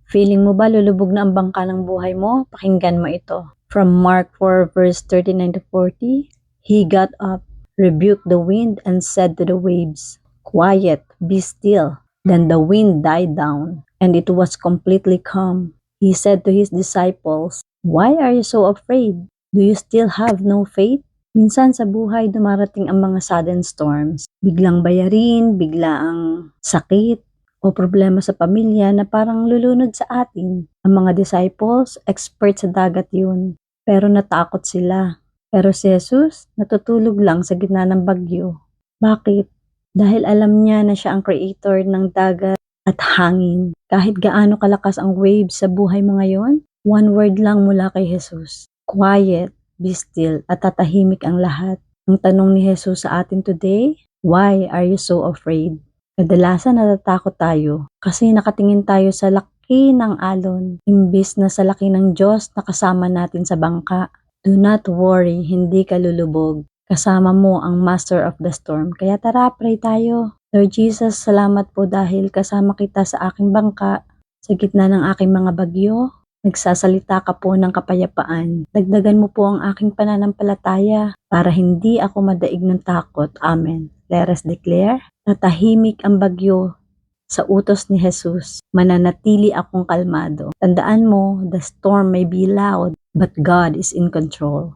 Feeling mo ba lulubog na ang bangka ng buhay mo? Pakinggan mo ito. From Mark 4 verse 39 to 40, He got up, rebuked the wind, and said to the waves, "Quiet, be still." Then the wind died down, and it was completely calm. He said to his disciples, "Why are you so afraid? Do you still have no faith?" Minsan sa buhay dumarating ang mga sudden storms. Biglang bayarin, biglaang sakit, o problema sa pamilya na parang lulunod sa atin. Ang mga disciples, expert sa dagat yun, pero natakot sila. Pero si Jesus, natutulog lang sa gitna ng bagyo. Bakit? Dahil alam niya na siya ang creator ng dagat at hangin. Kahit gaano kalakas ang waves sa buhay mo ngayon, one word lang mula kay Jesus. Quiet, be still, at tatahimik ang lahat. Ang tanong ni Jesus sa atin today, why are you so afraid? Kadalasan natatakot tayo kasi nakatingin tayo sa laki ng alon, imbis na sa laki ng Diyos na kasama natin sa bangka. Do not worry, hindi ka lulubog. Kasama mo ang Master of the Storm. Kaya tara, pray tayo. Lord Jesus, salamat po dahil kasama kita sa aking bangka, sa gitna ng aking mga bagyo. Nagsasalita ka po ng kapayapaan. Dagdagan mo po ang aking pananampalataya para hindi ako madaig ng takot. Amen. Let us declare, natahimik ang bagyo sa utos ni Jesus. Mananatili akong kalmado. Tandaan mo, the storm may be loud, but God is in control.